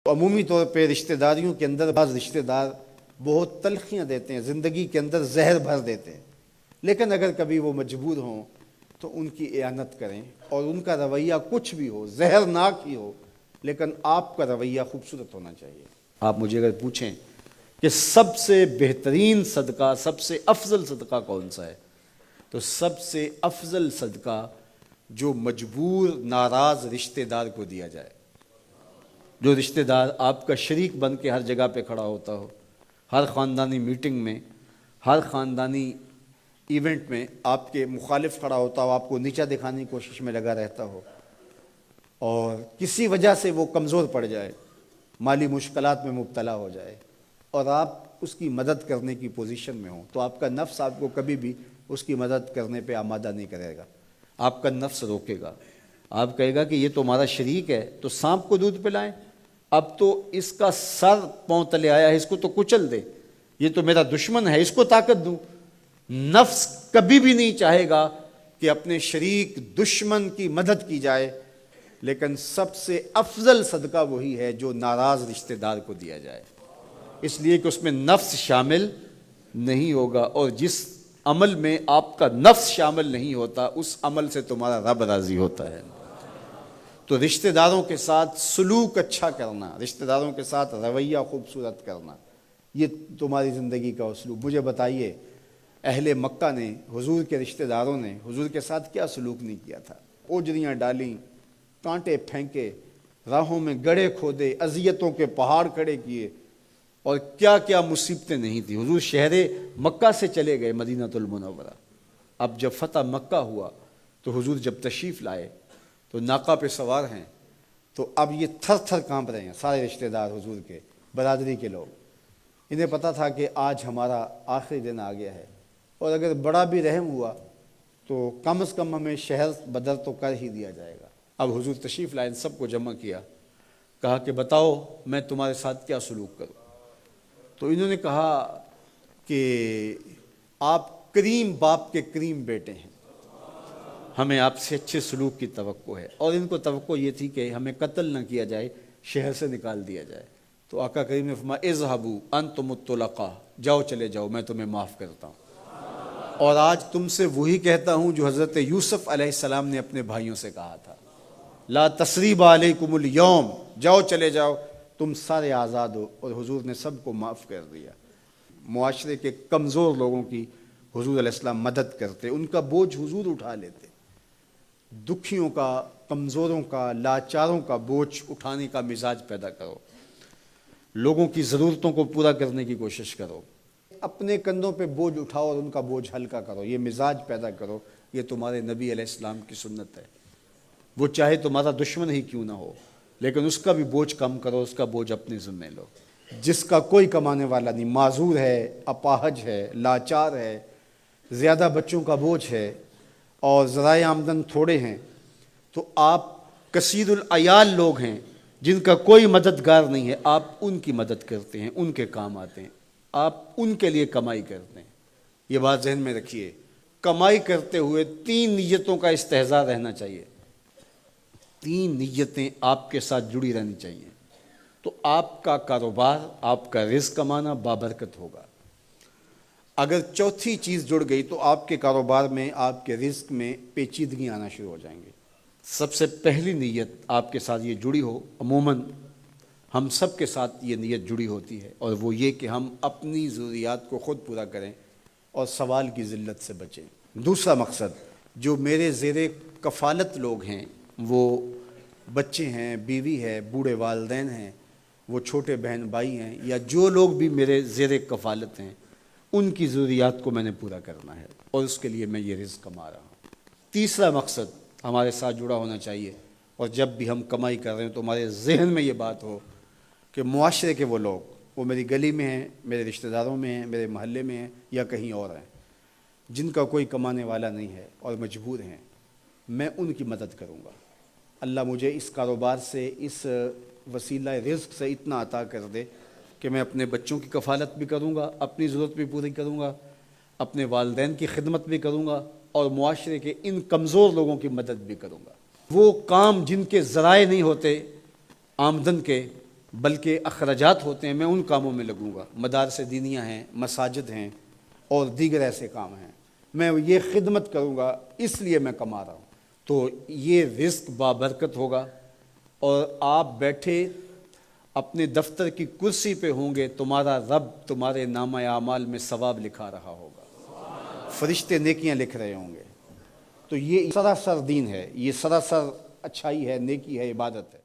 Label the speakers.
Speaker 1: عمومی طور پہ رشتہ داریوں کے اندر بعض رشتہ دار بہت تلخیاں دیتے ہیں، زندگی کے اندر زہر بھر دیتے ہیں، لیکن اگر کبھی وہ مجبور ہوں تو ان کی اعانت کریں، اور ان کا رویہ کچھ بھی ہو، زہرناک ہی ہو، لیکن آپ کا رویہ خوبصورت ہونا چاہیے۔ آپ مجھے اگر پوچھیں کہ سب سے بہترین صدقہ، سب سے افضل صدقہ کون سا ہے، تو سب سے افضل صدقہ جو مجبور ناراض رشتہ دار کو دیا جائے، جو رشتہ دار آپ کا شریک بن کے ہر جگہ پہ کھڑا ہوتا ہو، ہر خاندانی میٹنگ میں، ہر خاندانی ایونٹ میں آپ کے مخالف کھڑا ہوتا ہو، آپ کو نیچا دکھانے کی کوشش میں لگا رہتا ہو، اور کسی وجہ سے وہ کمزور پڑ جائے، مالی مشکلات میں مبتلا ہو جائے، اور آپ اس کی مدد کرنے کی پوزیشن میں ہوں، تو آپ کا نفس آپ کو کبھی بھی اس کی مدد کرنے پہ آمادہ نہیں کرے گا۔ آپ کا نفس روکے گا، آپ کہے گا کہ یہ تو ہمارا شریک ہے، تو سانپ کو دودھ پلائیں، اب تو اس کا سر پاؤں تلے آیا ہے، اس کو تو کچل دے، یہ تو میرا دشمن ہے، اس کو طاقت دوں۔ نفس کبھی بھی نہیں چاہے گا کہ اپنے شریک دشمن کی مدد کی جائے، لیکن سب سے افضل صدقہ وہی ہے جو ناراض رشتہ دار کو دیا جائے، اس لیے کہ اس میں نفس شامل نہیں ہوگا، اور جس عمل میں آپ کا نفس شامل نہیں ہوتا اس عمل سے تمہارا رب راضی ہوتا ہے۔ تو رشتہ داروں کے ساتھ سلوک اچھا کرنا، رشتہ داروں کے ساتھ رویہ خوبصورت کرنا، یہ تمہاری زندگی کا اسلوب۔ مجھے بتائیے اہل مکہ نے، حضور کے رشتہ داروں نے حضور کے ساتھ کیا سلوک نہیں کیا تھا؟ اوجریاں ڈالیں، کانٹے پھینکے، راہوں میں گڑھے کھودے، اذیتوں کے پہاڑ کھڑے کیے، اور کیا کیا مصیبتیں نہیں تھی۔ حضور شہر مکہ سے چلے گئے مدینہ المنورہ۔ اب جب فتح مکہ ہوا تو حضور جب تشریف لائے تو ناقہ پہ سوار ہیں، تو اب یہ تھر تھر کانپ رہے ہیں سارے رشتہ دار حضور کے، برادری کے لوگ۔ انہیں پتہ تھا کہ آج ہمارا آخری دن آ گیا ہے، اور اگر بڑا بھی رحم ہوا تو کم از کم ہمیں شہر بدر تو کر ہی دیا جائے گا۔ اب حضور تشریف لائے، سب کو جمع کیا، کہا کہ بتاؤ میں تمہارے ساتھ کیا سلوک کروں؟ تو انہوں نے کہا کہ آپ کریم باپ کے کریم بیٹے ہیں، ہمیں آپ سے اچھے سلوک کی توقع ہے، اور ان کو توقع یہ تھی کہ ہمیں قتل نہ کیا جائے، شہر سے نکال دیا جائے۔ تو آقا کریم نے فرمایا اذهبوا انتم الطلقاء، جاؤ چلے جاؤ، میں تمہیں معاف کرتا ہوں۔ اور آج تم سے وہی کہتا ہوں جو حضرت یوسف علیہ السلام نے اپنے بھائیوں سے کہا تھا، لا تثریب علیکم اليوم، جاؤ چلے جاؤ، تم سارے آزاد ہو۔ اور حضور نے سب کو معاف کر دیا۔ معاشرے کے کمزور لوگوں کی حضور علیہ السلام مدد کرتے، ان کا بوجھ حضور اٹھا لیتے۔ دکھیوں کا، کمزوروں کا، لاچاروں کا بوجھ اٹھانے کا مزاج پیدا کرو، لوگوں کی ضرورتوں کو پورا کرنے کی کوشش کرو، اپنے کندھوں پہ بوجھ اٹھاؤ اور ان کا بوجھ ہلکا کرو، یہ مزاج پیدا کرو۔ یہ تمہارے نبی علیہ السلام کی سنت ہے۔ وہ چاہے تمہارا دشمن ہی کیوں نہ ہو، لیکن اس کا بھی بوجھ کم کرو، اس کا بوجھ اپنے ذمہ لو۔ جس کا کوئی کمانے والا نہیں، معذور ہے، اپاہج ہے، لاچار ہے، زیادہ بچوں کا بوجھ ہے، اور ذرائع آمدن تھوڑے ہیں، تو آپ کثیر العیال لوگ ہیں جن کا کوئی مددگار نہیں ہے، آپ ان کی مدد کرتے ہیں، ان کے کام آتے ہیں، آپ ان کے لیے کمائی کرتے ہیں۔ یہ بات ذہن میں رکھیے، کمائی کرتے ہوئے 3 نیتوں کا استحضار رہنا چاہیے، 3 نیتیں آپ کے ساتھ جڑی رہنی چاہیے، تو آپ کا کاروبار، آپ کا رزق کمانا بابرکت ہوگا۔ اگر چوتھی چیز جڑ گئی تو آپ کے کاروبار میں، آپ کے رزق میں پیچیدگی آنا شروع ہو جائیں گے۔ سب سے پہلی نیت آپ کے ساتھ یہ جڑی ہو، عموماً ہم سب کے ساتھ یہ نیت جڑی ہوتی ہے، اور وہ یہ کہ ہم اپنی ضروریات کو خود پورا کریں اور سوال کی ذلت سے بچیں۔ دوسرا مقصد، جو میرے زیر کفالت لوگ ہیں، وہ بچے ہیں، بیوی ہے، بوڑھے والدین ہیں، وہ چھوٹے بہن بھائی ہیں، یا جو لوگ بھی میرے زیر کفالت ہیں، ان کی ضروریات کو میں نے پورا کرنا ہے، اور اس کے لیے میں یہ رزق کما رہا ہوں۔ تیسرا مقصد ہمارے ساتھ جڑا ہونا چاہیے، اور جب بھی ہم کمائی کر رہے ہیں تو ہمارے ذہن میں یہ بات ہو کہ معاشرے کے وہ لوگ، وہ میری گلی میں ہیں، میرے رشتہ داروں میں ہیں، میرے محلے میں ہیں، یا کہیں اور ہیں، جن کا کوئی کمانے والا نہیں ہے اور مجبور ہیں، میں ان کی مدد کروں گا۔ اللہ مجھے اس کاروبار سے، اس وسیلہ رزق سے اتنا عطا کر دے کہ میں اپنے بچوں کی کفالت بھی کروں گا، اپنی ضرورت بھی پوری کروں گا، اپنے والدین کی خدمت بھی کروں گا، اور معاشرے کے ان کمزور لوگوں کی مدد بھی کروں گا۔ وہ کام جن کے ذرائع نہیں ہوتے آمدن کے، بلکہ اخراجات ہوتے ہیں میں ان کاموں میں لگوں گا، مدارس دینیہ ہیں، مساجد ہیں اور دیگر ایسے کام ہیں، میں یہ خدمت کروں گا، اس لیے میں کما رہا ہوں، تو یہ رزق بابرکت ہوگا، اور آپ بیٹھے اپنے دفتر کی کرسی پہ ہوں گے، تمہارا رب تمہارے نامہ اعمال میں ثواب لکھا رہا ہوگا، فرشتے نیکیاں لکھ رہے ہوں گے۔ تو یہ سراسر دین ہے، یہ سراسر اچھائی ہے، نیکی ہے، عبادت ہے۔